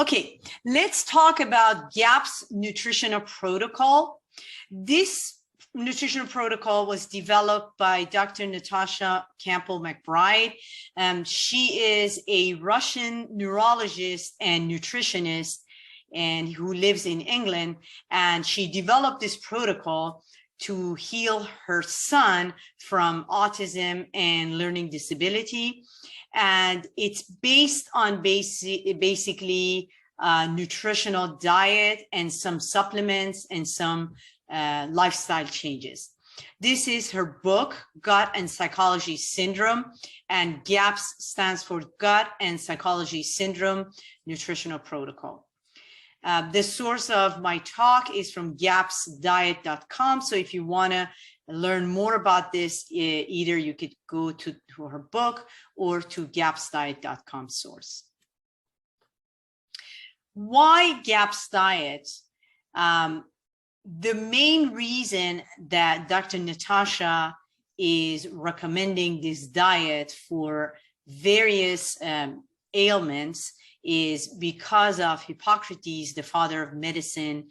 Okay, let's talk about GAP's nutritional protocol. This nutritional protocol was developed by Dr. Natasha Campbell-McBride. She is a Russian neurologist and nutritionist and who lives in England, and she developed this protocol to heal her son from autism and learning disability. And it's based on basically nutritional diet and some supplements and some lifestyle changes. This is her book, Gut and Psychology Syndrome, and GAPS stands for Gut and Psychology Syndrome Nutritional Protocol. The source of my talk is from gapsdiet.com. So if you want to learn more about this, either you could go to her book or to gapsdiet.com source. Why GAPS diet? The main reason that Dr. Natasha is recommending this diet for various ailments is because of Hippocrates, the father of medicine,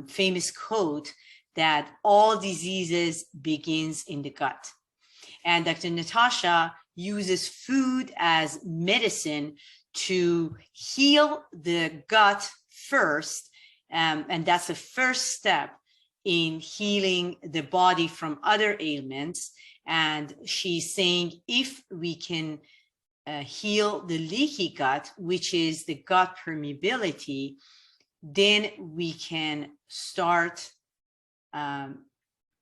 famous quote that all diseases begins in the gut. And Dr. Natasha uses food as medicine to heal the gut first, and that's the first step in healing the body from other ailments. And she's saying if we can heal the leaky gut, which is the gut permeability, then we can start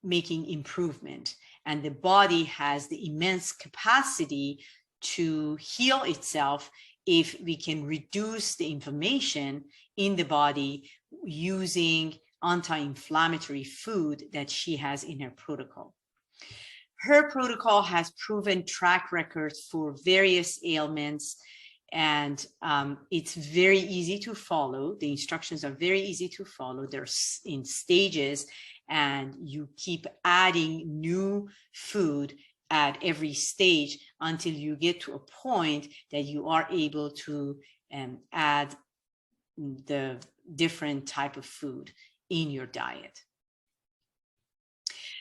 making improvement. And the body has the immense capacity to heal itself if we can reduce the inflammation in the body using anti-inflammatory food that she has in her protocol. Her protocol has proven track records for various ailments, and it's very easy to follow. The instructions are very easy to follow. They're in stages, and you keep adding new food at every stage until you get to a point that you are able to add the different type of food in your diet.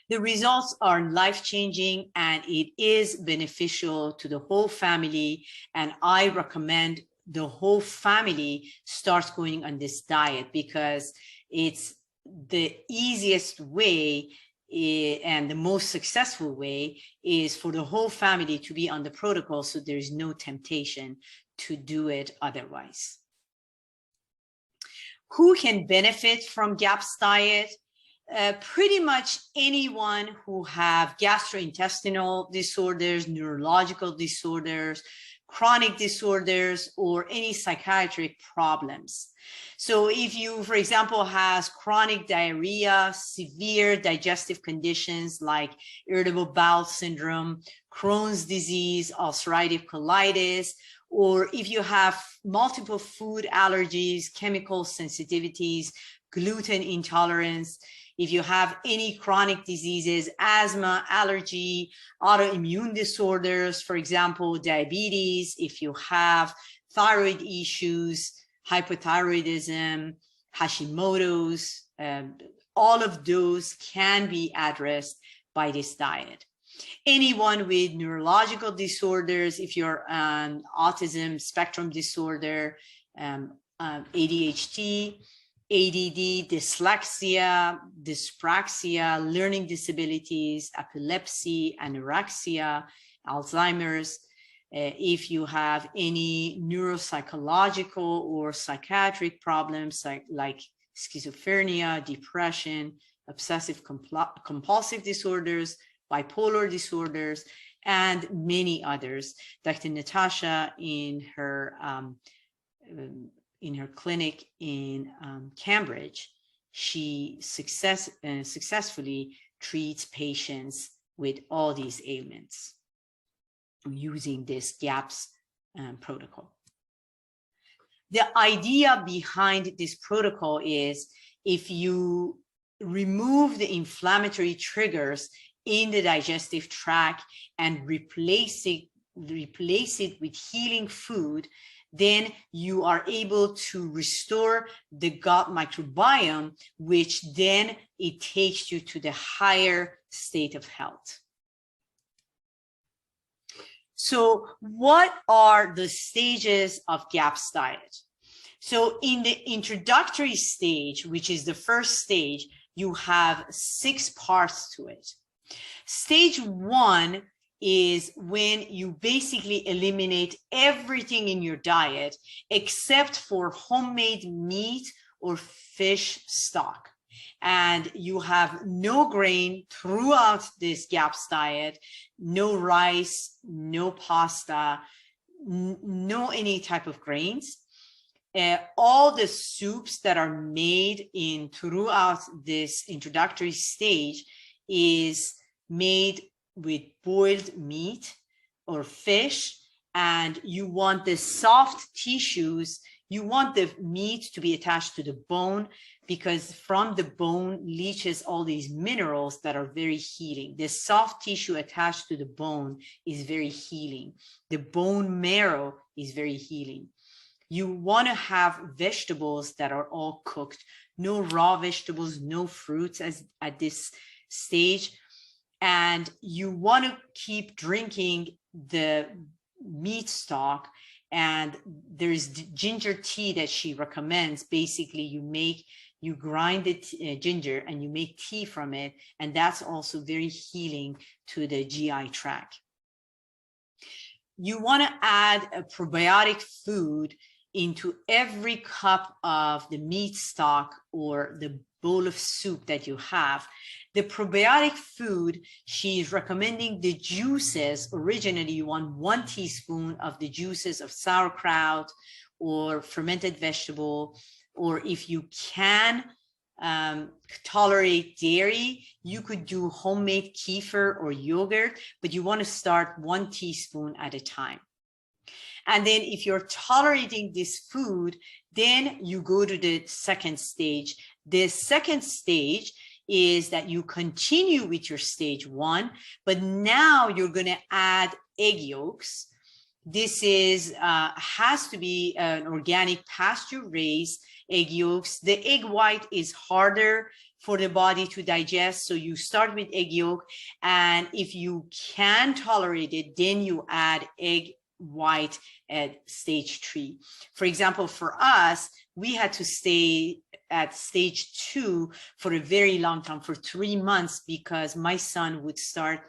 The results are life-changing, and it is beneficial to the whole family. And I recommend the whole family starts going on this diet because it's the easiest way and the most successful way is for the whole family to be on the protocol, so there is no temptation to do it otherwise. Who can benefit from GAPS diet? Pretty much anyone who have gastrointestinal disorders, neurological disorders, chronic disorders, or any psychiatric problems. So if you, for example, has chronic diarrhea, severe digestive conditions like irritable bowel syndrome, Crohn's disease, ulcerative colitis, or if you have multiple food allergies, chemical sensitivities, gluten intolerance, if you have any chronic diseases, asthma, allergy, autoimmune disorders, for example, diabetes, if you have thyroid issues, hypothyroidism, Hashimoto's, all of those can be addressed by this diet. Anyone with neurological disorders, if you're on autism spectrum disorder, ADHD, ADD, dyslexia, dyspraxia, learning disabilities, epilepsy, anorexia, Alzheimer's, if you have any neuropsychological or psychiatric problems like schizophrenia, depression, obsessive compulsive disorders, bipolar disorders, and many others. Dr. Natasha in her clinic in Cambridge, she successfully treats patients with all these ailments using this GAPS protocol. The idea behind this protocol is if you remove the inflammatory triggers in the digestive tract and replace it with healing food, then you are able to restore the gut microbiome, which then it takes you to the higher state of health. So what are the stages of GAPS diet? So in the introductory stage, which is the first stage, you have 6 parts to it. Stage 1 is when you basically eliminate everything in your diet except for homemade meat or fish stock. And you have no grain throughout this GAPS diet, no rice, no pasta, no any type of grains. All the soups that are made throughout this introductory stage is made with boiled meat or fish, and you want the soft tissues, you want the meat to be attached to the bone, because from the bone leaches all these minerals that are very healing. The soft tissue attached to the bone is very healing. The bone marrow is very healing. You want to have vegetables that are all cooked, no raw vegetables, no fruits at this stage. And you want to keep drinking the meat stock. And there's ginger tea that she recommends. Basically, you grind the ginger and you make tea from it. And that's also very healing to the GI tract. You want to add a probiotic food into every cup of the meat stock or the bowl of soup that you have. The probiotic food, she's recommending the juices. Originally, you want 1 teaspoon of the juices of sauerkraut or fermented vegetable, or if you can tolerate dairy, you could do homemade kefir or yogurt, but you want to start 1 teaspoon at a time. And then if you're tolerating this food, then you go to the second stage. The second stage is that you continue with your stage 1, but now you're going to add egg yolks. This is has to be an organic pasture-raised egg yolks. The egg white is harder for the body to digest, so you start with egg yolk, and if you can tolerate it, then you add egg white at stage 3. For example, for us, we had to stay at stage 2 for a very long time, for 3 months, because my son would start,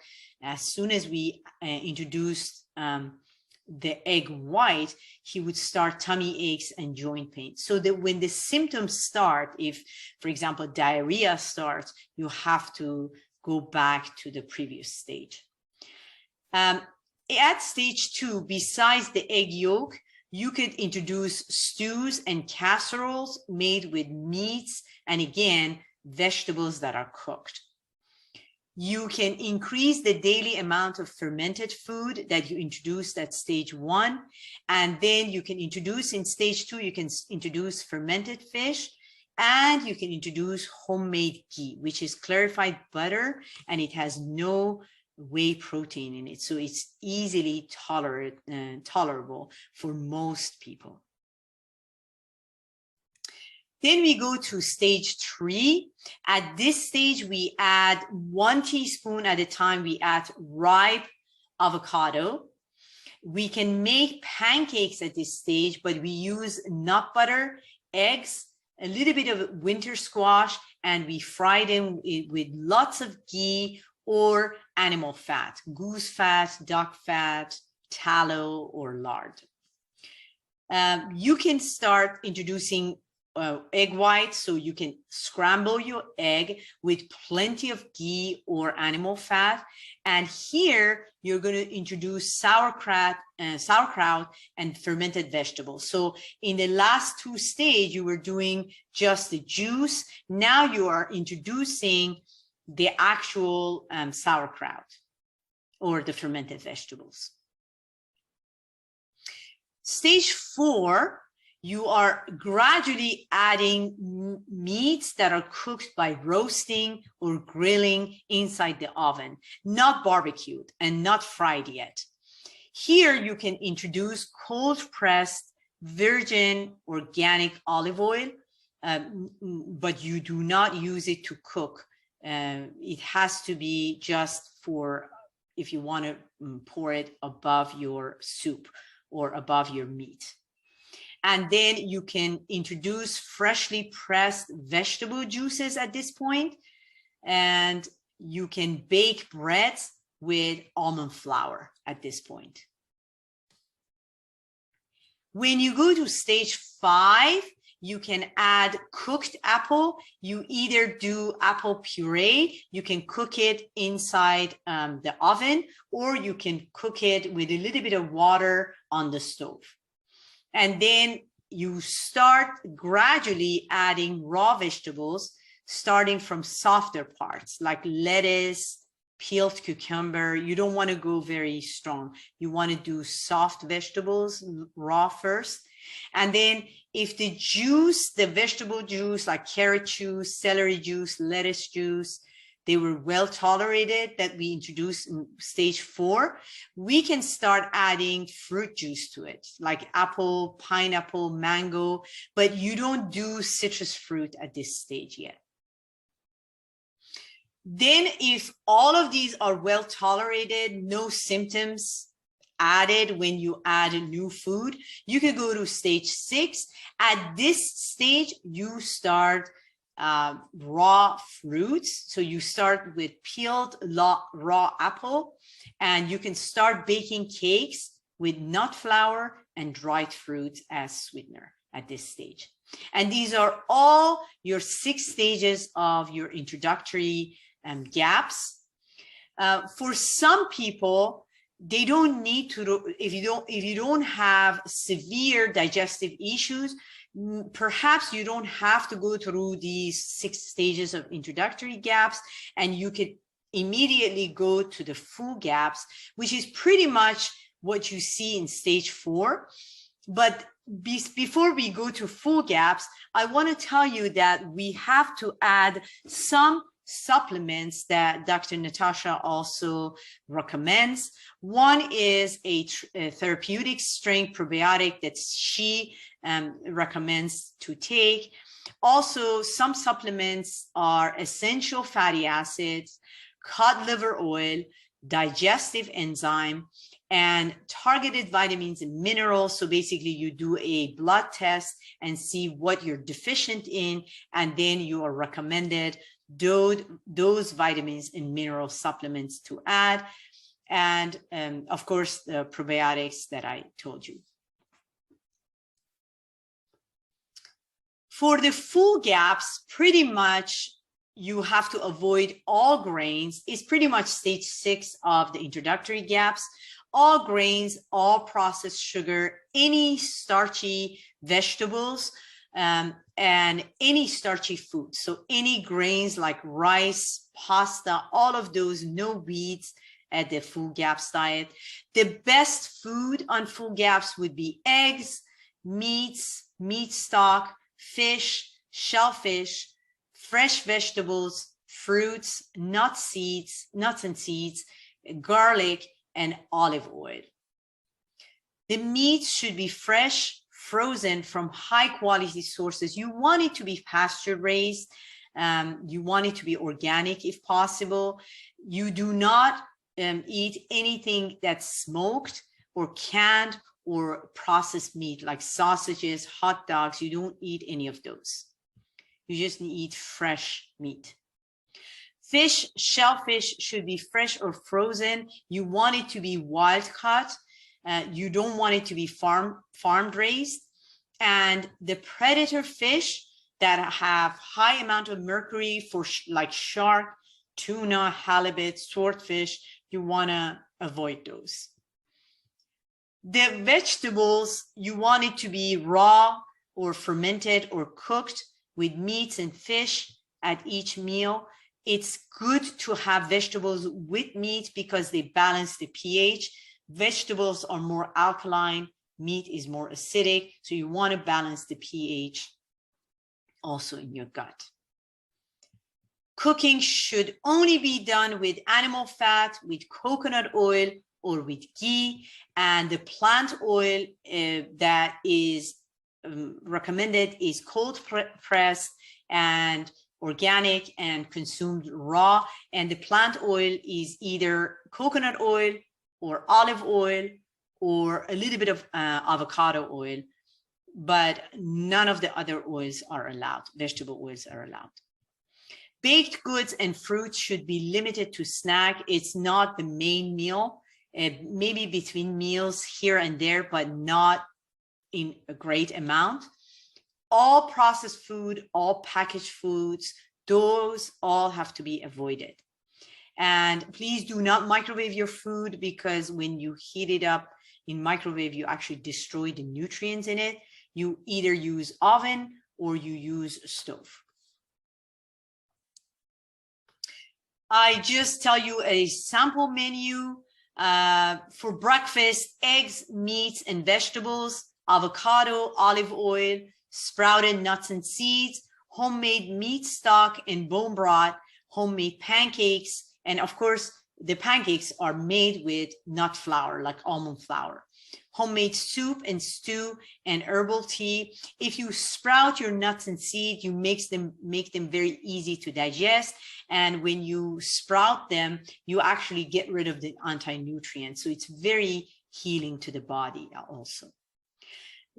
as soon as we introduced the egg white, he would start tummy aches and joint pain. So that when the symptoms start, if, for example, diarrhea starts, you have to go back to the previous stage. At stage 2, besides the egg yolk, you could introduce stews and casseroles made with meats and, again, vegetables that are cooked. You can increase the daily amount of fermented food that you introduced at stage 1. And then you can introduce in stage 2, you can introduce fermented fish, and you can introduce homemade ghee, which is clarified butter, and it has no whey protein in it, so it's easily tolerable for most people. Then we go to stage 3. At this stage, we add 1 teaspoon at a time. We add ripe avocado. We can make pancakes at this stage, but we use nut butter, eggs, a little bit of winter squash, and we fry them with lots of ghee or animal fat, goose fat, duck fat, tallow, or lard. You can start introducing egg whites, so you can scramble your egg with plenty of ghee or animal fat. And here you're going to introduce sauerkraut and fermented vegetables. So in the last 2 stages, you were doing just the juice. Now you are introducing the actual sauerkraut or the fermented vegetables. Stage 4, you are gradually adding meats that are cooked by roasting or grilling inside the oven, not barbecued and not fried yet. Here you can introduce cold pressed virgin organic olive oil, but you do not use it to cook. It has to be just for if you want to pour it above your soup or above your meat. And then you can introduce freshly pressed vegetable juices at this point, and you can bake breads with almond flour at this point. When you go to stage 5, you can add cooked apple. You either do apple puree, you can cook it inside the oven, or you can cook it with a little bit of water on the stove. And then you start gradually adding raw vegetables, starting from softer parts like lettuce, peeled cucumber. You don't want to go very strong. You want to do soft vegetables raw first. And then if the juice, the vegetable juice like carrot juice, celery juice, lettuce juice, they were well tolerated that we introduced in stage 4, we can start adding fruit juice to it, like apple, pineapple, mango, but you don't do citrus fruit at this stage yet. Then if all of these are well tolerated, no symptoms added when you add a new food, you can go to stage 6. At this stage, you start raw fruits. So you start with peeled raw apple, and you can start baking cakes with nut flour and dried fruit as sweetener at this stage. And these are all your 6 stages of your introductory gaps. For some people, they don't need to, if you don't have severe digestive issues, perhaps you don't have to go through these 6 stages of introductory gaps, and you could immediately go to the full gaps, which is pretty much what you see in stage 4. But before we go to full gaps, I want to tell you that we have to add some supplements that Dr. Natasha also recommends. One is a therapeutic strength probiotic that she recommends to take. Also, some supplements are essential fatty acids, cod liver oil, digestive enzyme, and targeted vitamins and minerals. So basically you do a blood test and see what you're deficient in, and then you are recommended those vitamins and mineral supplements to add. And of course, the probiotics that I told you. For the full gaps, pretty much you have to avoid all grains. It's pretty much stage 6 of the introductory gaps. All grains, all processed sugar, any starchy vegetables, and any starchy food. So any grains like rice, pasta, all of those, no wheats at the full gaps diet. The best food on full gaps would be eggs, meats, meat stock, fish, shellfish, fresh vegetables, fruits, nuts and seeds, garlic, and olive oil. The meat should be fresh, frozen from high quality sources. You want it to be pasture raised. You want it to be organic if possible. You do not eat anything that's smoked or canned or processed meat like sausages, hot dogs. You don't eat any of those. You just eat fresh meat. Fish, shellfish should be fresh or frozen. You want it to be wild caught. You don't want it to be farmed raised. And the predator fish that have high amount of mercury for like shark, tuna, halibut, swordfish, you want to avoid those. The vegetables, you want it to be raw or fermented or cooked with meats and fish at each meal. It's good to have vegetables with meat because they balance the pH. Vegetables are more alkaline, meat is more acidic, so you want to balance the pH also in your gut. Cooking should only be done with animal fat, with coconut oil or with ghee. And the plant oil that is recommended is cold pressed and organic and consumed raw. And the plant oil is either coconut oil or olive oil or a little bit of avocado oil, but none of the other oils are allowed. Vegetable oils are allowed. Baked goods and fruits should be limited to snack. It's not the main meal, maybe between meals here and there, but not in a great amount. All processed food, all packaged foods, those all have to be avoided. And please do not microwave your food, because when you heat it up in microwave, you actually destroy the nutrients in it. You either use oven or you use stove. I just tell you a sample menu for breakfast: eggs, meats, and vegetables, avocado, olive oil, sprouted nuts and seeds, homemade meat stock and bone broth, homemade pancakes. And of course, the pancakes are made with nut flour, like almond flour. Homemade soup and stew and herbal tea. If you sprout your nuts and seeds, you make them very easy to digest. And when you sprout them, you actually get rid of the anti-nutrients. So it's very healing to the body also.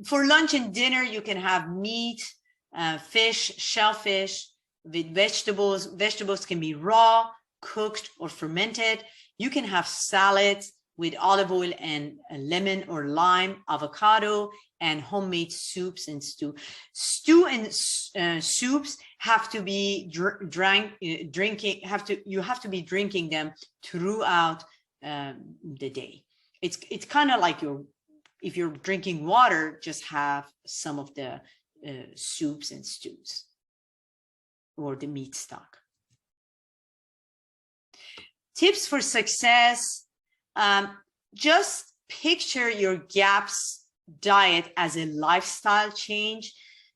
For lunch and dinner, you can have meat, fish, shellfish with vegetables. Vegetables can be raw, cooked, or fermented. You can have salads with olive oil and lemon or lime, avocado, and homemade soups and stew. Stew and soups have to be you have to be drinking them throughout the day. It's kind of like if you're drinking water, just have some of the soups and stews or the meat stock. Tips for success. Just picture your GAPS diet as a lifestyle change,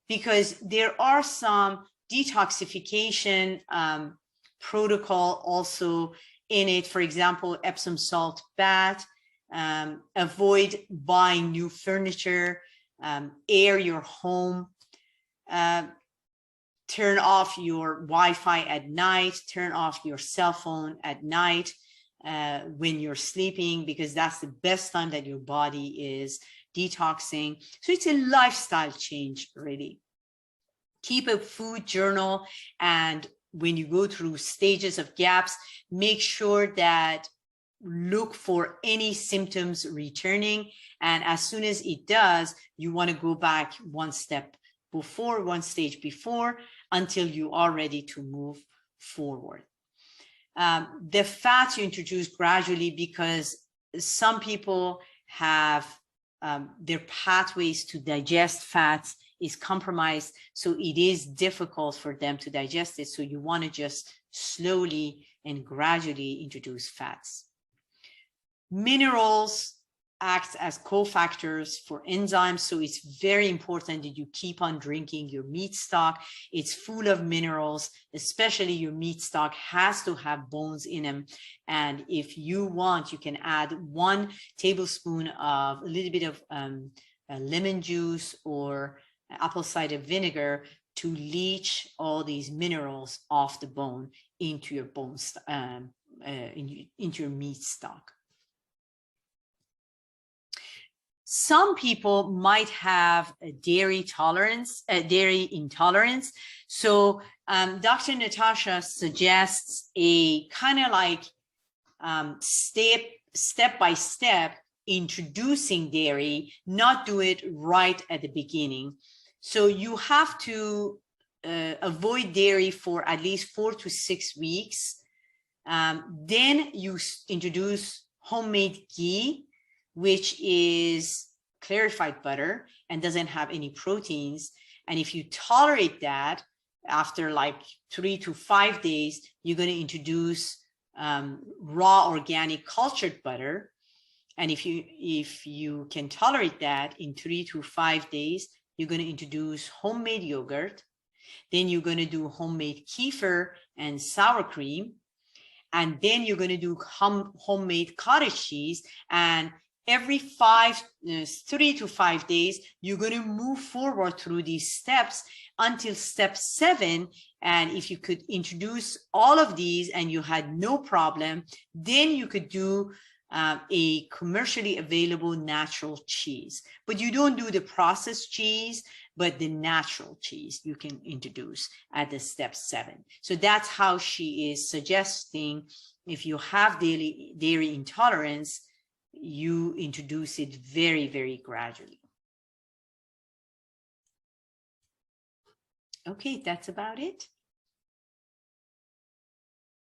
because there are some detoxification protocol also in it. For example, Epsom salt bath, avoid buying new furniture, air your home, turn off your Wi-Fi at night, turn off your cell phone at night when you're sleeping, because that's the best time that your body is detoxing. So it's a lifestyle change, really. Keep a food journal, and when you go through stages of GAPS, make sure that look for any symptoms returning, and as soon as it does, you want to go back one stage before, until you are ready to move forward. The fats you introduce gradually, because some people have their pathways to digest fats is compromised, so it is difficult for them to digest it. So you want to just slowly and gradually introduce fats. Minerals act as cofactors for enzymes, so it's very important that you keep on drinking your meat stock. It's full of minerals, especially your meat stock has to have bones in them. And if you want, you can add 1 tablespoon of a little bit of lemon juice or apple cider vinegar to leach all these minerals off the bone into your bones, into your meat stock. Some people might have a dairy intolerance. So Dr. Natasha suggests a kind of like step by step introducing dairy, not do it right at the beginning. So you have to avoid dairy for at least 4 to 6 weeks. Then you introduce homemade ghee, which is clarified butter and doesn't have any proteins. And if you tolerate that, after like 3 to 5 days, you're going to introduce raw organic cultured butter. And if you can tolerate that, in 3 to 5 days, you're going to introduce homemade yogurt. Then you're going to do homemade kefir and sour cream. And then you're going to do homemade cottage cheese. And every 3 to 5 days, you're going to move forward through these steps until step 7. And if you could introduce all of these and you had no problem, then you could do a commercially available natural cheese. But you don't do the processed cheese, but the natural cheese you can introduce at the step 7. So that's how she is suggesting if you have dairy intolerance, you introduce it very, very gradually. Okay, that's about it.